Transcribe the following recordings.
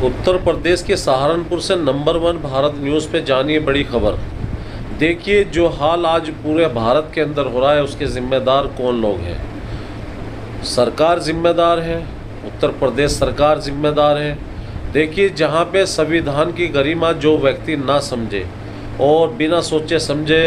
उत्तर प्रदेश के सहारनपुर से number 1 Bharat news पे जानिए बड़ी खबर। देखिए जो हाल आज पूरे भारत के अंदर हो रहा है उसके ज़िम्मेदार कौन लोग हैं। सरकार ज़िम्मेदार है, उत्तर प्रदेश सरकार ज़िम्मेदार है। देखिए जहाँ पे संविधान की गरिमा जो व्यक्ति ना समझे और बिना सोचे समझे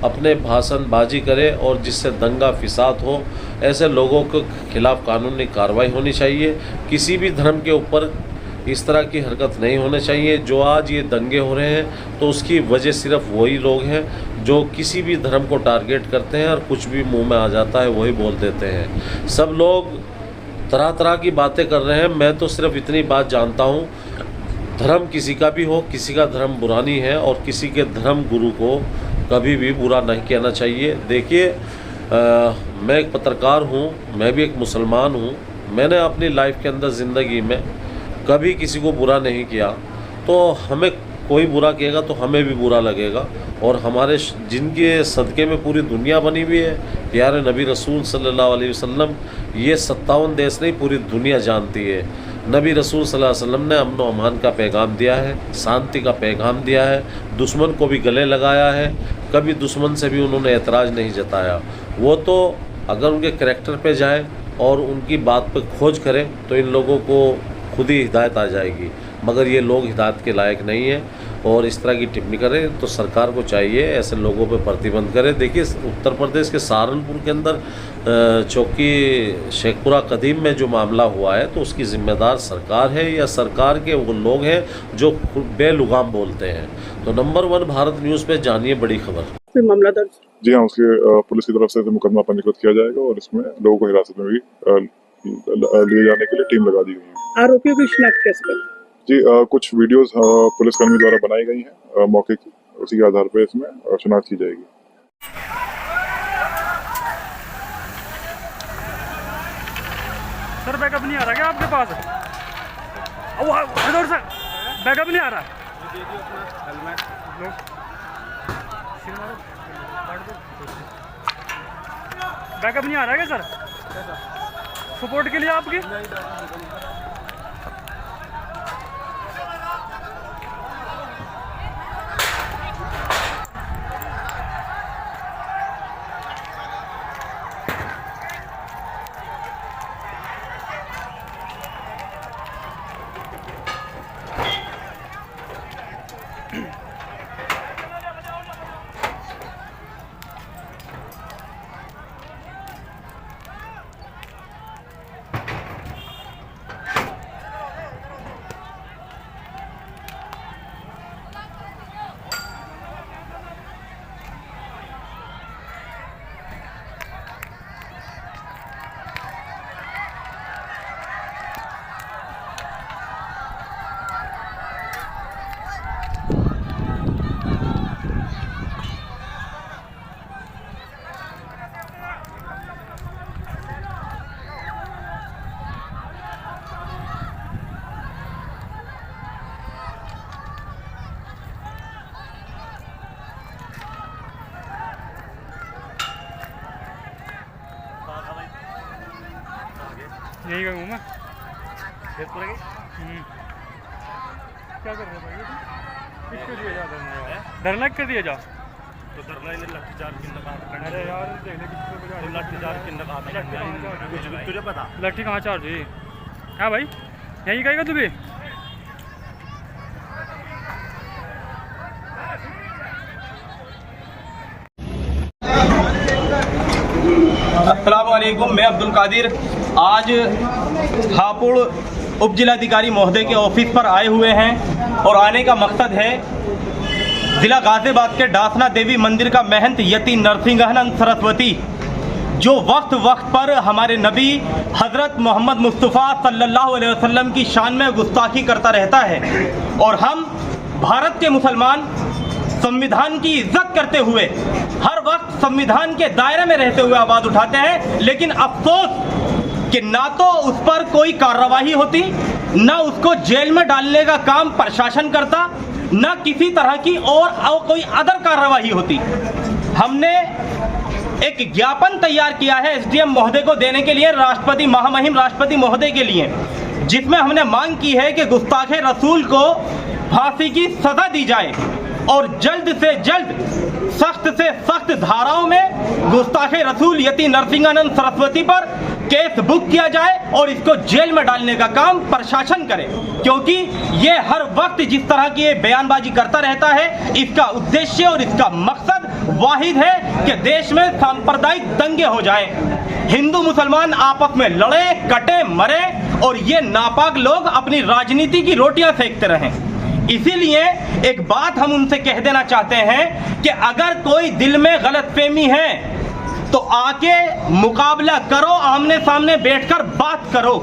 अपने भाषणबाजी करे और जिससे दंगा फिसाद हो, ऐसे लोगों के खिलाफ़ कानूनी कार्रवाई होनी चाहिए। किसी भी धर्म के ऊपर इस तरह की हरकत नहीं होनी चाहिए। जो आज ये दंगे हो रहे हैं तो उसकी वजह सिर्फ वही लोग हैं जो किसी भी धर्म को टारगेट करते हैं और कुछ भी मुंह में आ जाता है वही बोल देते हैं। सब लोग तरह तरह की बातें कर रहे हैं। मैं तो सिर्फ इतनी बात जानता हूँ, धर्म किसी का भी हो, किसी का धर्म बुरा नहीं है और किसी के धर्म गुरु को कभी भी बुरा नहीं कहना चाहिए। देखिए मैं एक पत्रकार हूँ, मैं भी एक मुसलमान हूँ। मैंने अपनी लाइफ के अंदर ज़िंदगी में कभी किसी को बुरा नहीं किया, तो हमें कोई बुरा कहेगा तो हमें भी बुरा लगेगा। और हमारे जिनके सदक़े में पूरी दुनिया बनी हुई है, प्यारे नबी रसूल सल्लल्लाहु अलैहि वसल्लम, ये 57 देश नहीं पूरी दुनिया जानती है। नबी रसूल सल्लल्लाहु अलैहि वसल्लम ने अमन व अमान का पैगाम दिया है, शांति का पैगाम दिया है, दुश्मन को भी गले लगाया है, कभी दुश्मन से भी उन्होंने एतराज़ नहीं जताया। वो तो अगर उनके करैक्टर पे जाए और उनकी बात पे खोज करें तो इन लोगों को खुद ही हिदायत आ जाएगी, मगर ये लोग हिदायत के लायक नहीं हैं और इस तरह की टिप्पणी करें तो सरकार को चाहिए ऐसे लोगों पे प्रतिबंध करे। देखिए उत्तर प्रदेश के सहारनपुर के अंदर चौकी शेखपुरा कदीम में जो मामला हुआ है तो उसकी ज़िम्मेदार सरकार है या सरकार के वो लोग हैं जो बेलुगाम बोलते हैं। तो नंबर 1 भारत न्यूज़ पे जानिए बड़ी खबर। कोई मामला दर्ज? जी हाँ, उसके पुलिस की तरफ से मुकदमा पंजीकृत किया जाएगा और इसमें लोगों को हिरासत में भी लिए जाने के लिए टीम लगा दी गई है। आरोपियों की शिनाख्त कैसे करें? जी कुछ वीडियोस पुलिसकर्मी द्वारा बनाई गई हैं मौके की, उसी के आधार पर इसमें शिनाख्त की जाएगी। सर बैकअप नहीं आ रहा क्या आपके पास? इधर से बैकअप नहीं आ रहा। बैकअप नहीं आ रहा क्या सर? सपोर्ट के लिए आपकी? यही का घूमा क्या कर रहे भाई? किसको दिया जा धरना कर दिया जा तो धरना इन्हें लाठीचार्ज की नकाब। अरे यार देख ले किसको बजा तो लाठीचार्ज की नकाब कुछ तुझे पता लाठी कहाँ चार्ज हुई? हाँ भाई यहीं कहेगा तू भी? अस्सलाम वालेकुम, मैं अब्दुल कादिर आज हापुड़ उप जिलाधिकारी महोदय के ऑफिस पर आए हुए हैं और आने का मकसद है ज़िला गाज़ियाबाद के डासना देवी मंदिर का महंत यति नरसिंहानंद सरस्वती जो वक्त पर हमारे नबी हज़रत मोहम्मद मुस्तफ़ा सल्लल्लाहु अलैहि वसल्लम की शान में गुस्ताखी करता रहता है और हम भारत के मुसलमान संविधान की इज्जत करते हुए हर वक्त संविधान के दायरे में रहते हुए आवाज़ उठाते हैं। लेकिन अफसोस कि ना तो उस पर कोई कार्रवाई होती, ना उसको जेल में डालने का काम प्रशासन करता, ना किसी तरह की और कोई अदर कार्रवाई होती। हमने एक ज्ञापन तैयार किया है एसडीएम महोदय को देने के लिए, राष्ट्रपति महामहिम राष्ट्रपति महोदय के लिए, जिसमें हमने मांग की है कि गुस्ताखे रसूल को फांसी की सजा दी जाए और जल्द से जल्द सख्त से सख्त धाराओं में गुस्ताखे रसूल यति नरसिंहानंद सरस्वती पर केस बुक किया जाए और इसको जेल में डालने का काम प्रशासन करे, क्योंकि ये हर वक्त जिस तरह की ये बयानबाजी करता रहता है, इसका उद्देश्य और इसका मकसद वाहिद है कि देश में सांप्रदायिक दंगे हो जाए, हिंदू मुसलमान आपस में लड़े कटे मरे और ये नापाक लोग अपनी राजनीति की रोटियां सेकते रहें। इसीलिए एक बात हम उनसे कह देना चाहते हैं कि अगर कोई दिल में गलतफहमी है तो आके मुकाबला करो, आमने सामने बैठकर बात करो।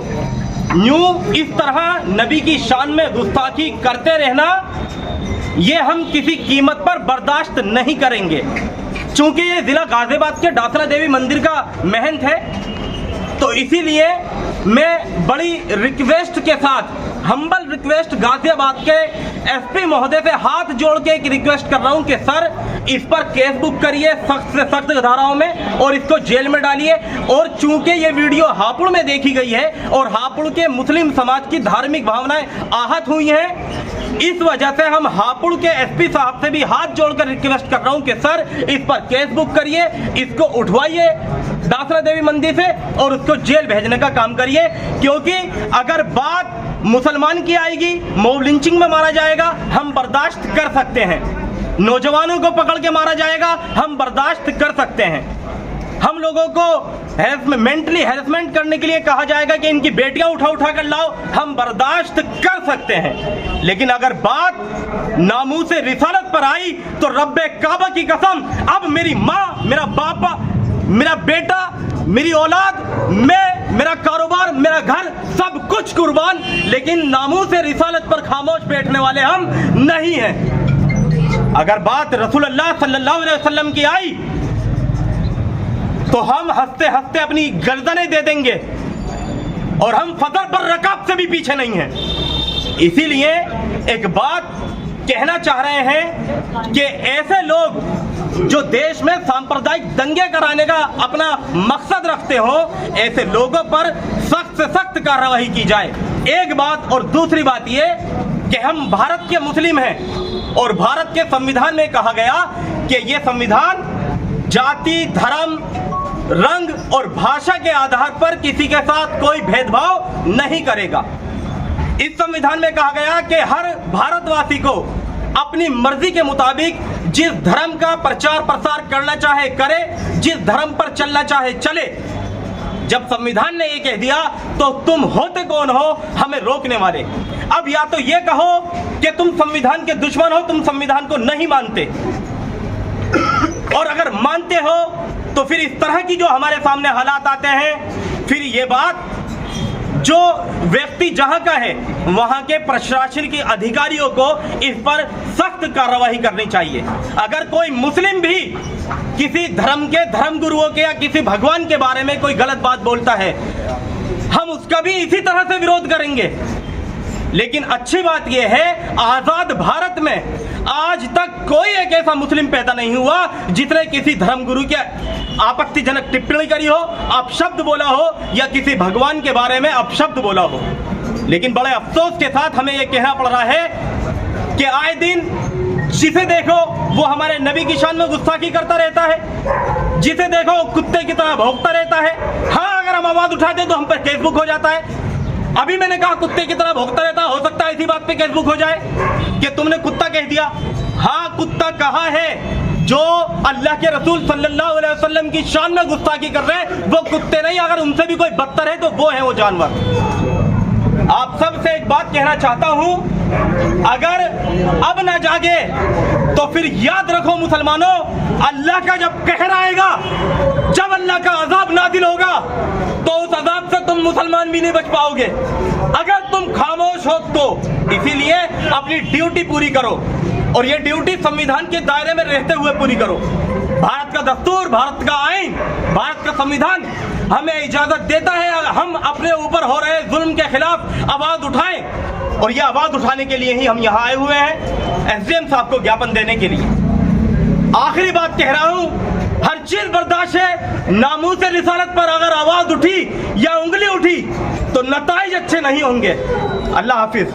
यूं इस तरह नबी की शान में गुस्ताखी करते रहना ये हम किसी कीमत पर बर्दाश्त नहीं करेंगे। चूंकि ये जिला गाजियाबाद के डासरा देवी मंदिर का महंत है, तो इसीलिए मैं बड़ी रिक्वेस्ट के साथ, हम्बल रिक्वेस्ट गाजियाबाद के एसपी महोदय से हाथ जोड़ के एक रिक्वेस्ट कर रहा हूं कि सर इस पर केस बुक करिए सख्त से सख्त धाराओं में और इसको जेल में डालिए। और चूंकि ये वीडियो हापुड़ में देखी गई है और हापुड़ के मुस्लिम समाज की धार्मिक भावनाएं आहत हुई हैं, इस वजह से हम हापुड़ के एसपी साहब से भी हाथ जोड़कर रिक्वेस्ट कर रहा हूं कि सर इस पर केस बुक करिए, इसको उठवाइए डासरा देवी मंदिर से और उसको जेल भेजने का काम करिए। क्योंकि अगर बात मुसलमान की आएगी, मॉब लिंचिंग में मारा जाएगा, हम बर्दाश्त कर सकते हैं। नौजवानों को पकड़ के मारा जाएगा, हम बर्दाश्त कर सकते हैं। हम लोगों को मेंटली हैरेसमेंट करने के लिए कहा जाएगा कि इनकी बेटियां उठा कर लाओ, हम बर्दाश्त कर सकते हैं। लेकिन अगर बात नामूस से रिसालत पर आई तो रब्बे काबा की कसम, अब मेरी माँ, मेरा बापा, मेरा बेटा, मेरी औलाद, मैं, मेरा कारोबार, मेरा घर, सब कुछ कुर्बान, लेकिन नामूस से रिसालत पर खामोश बैठने वाले हम नहीं हैं। अगर बात रसूलुल्लाह सल्लल्लाहु अलैहि वसल्लम की आई तो हम हंसते हंसते अपनी गर्दनें दे देंगे और हम फजर पर रकाब से भी पीछे नहीं हैं। इसीलिए एक बात कहना चाह रहे हैं कि ऐसे लोग जो देश में सांप्रदायिक दंगे कराने का अपना मकसद रखते हो, ऐसे लोगों पर सख्त से सख्त कार्रवाई की जाए। एक बात, और दूसरी बात ये कि हम भारत के मुस्लिम हैं और भारत के संविधान में कहा गया कि ये संविधान जाति, धर्म, रंग और भाषा के आधार पर किसी के साथ कोई भेदभाव नहीं करेगा। इस संविधान में कहा गया कि हर भारतवासी को अपनी मर्जी के मुताबिक जिस धर्म का प्रचार प्रसार करना चाहे करे, जिस धर्म पर चलना चाहे चले। जब संविधान ने ये कह दिया तो तुम होते कौन हो हमें रोकने वाले? अब या तो ये कहो कि तुम संविधान के दुश्मन हो, तुम संविधान को नहीं मानते, और अगर मानते हो तो फिर इस तरह की जो हमारे सामने हालात आते हैं, फिर ये बात जो व्यक्ति जहां का है वहां के प्रशासन के अधिकारियों को इस पर सख्त कार्रवाई करनी चाहिए। अगर कोई मुस्लिम भी किसी धर्म के धर्मगुरुओं के या किसी भगवान के बारे में कोई गलत बात बोलता है, हम उसका भी इसी तरह से विरोध करेंगे। लेकिन अच्छी बात यह है, आजाद भारत में आज तक कोई एक ऐसा मुस्लिम पैदा नहीं हुआ जिसने किसी धर्मगुरु के आपत्तिजनक टिप्पणी करी हो, अपशब्द बोला हो या किसी भगवान के बारे में अपशब्द बोला हो। लेकिन बड़े अफसोस के साथ हमें यह कहना पड़ रहा है कि आए दिन जिसे देखो वो हमारे नबी की शान में गुस्ताखी करता रहता है, जिसे देखो कुत्ते की तरह भौंकता रहता है। हाँ, अगर हम आवाज उठाते तो हम पर केस बुक हो जाता है। अभी मैंने कहा कुत्ते की तरह भौंकता रहता, हो सकता है इसी बात पे केस बुक हो जाए कि तुमने कुत्ता कह दिया। हाँ, कुत्ता कहा है जो अल्लाह के रसूल सल्लल्लाहु अलैहि वसल्लम की शान में गुस्ताखी कर रहे हैं वो कुत्ते नहीं, अगर उनसे भी कोई बदतर है तो वो है वो जानवर। आप सब से एक बात कहना चाहता हूं, अगर अब ना जागे तो फिर याद रखो मुसलमानों, अल्लाह का जब कहर आएगा, जब अल्लाह का अजाब नादिल होगा तो उस अजाब से तुम मुसलमान भी नहीं बच पाओगे अगर तुम खामोश हो तो। इसीलिए अपनी ड्यूटी पूरी करो और ये ड्यूटी संविधान के दायरे में रहते हुए पूरी करो। भारत का दस्तूर, भारत का आईन, भारत का संविधान हमें इजाजत देता है हम अपने ऊपर हो रहे जुल्म के खिलाफ आवाज उठाएं, और ये आवाज उठाने के लिए ही हम यहाँ आए हुए हैं, एसडीएम साहब को ज्ञापन देने के लिए। आखिरी बात कह रहा हूं, हर चीज बर्दाश्त है, नामूस रिसालत पर अगर आवाज उठी या उंगली उठी तो नताइज अच्छे नहीं होंगे। अल्लाह हाफिज।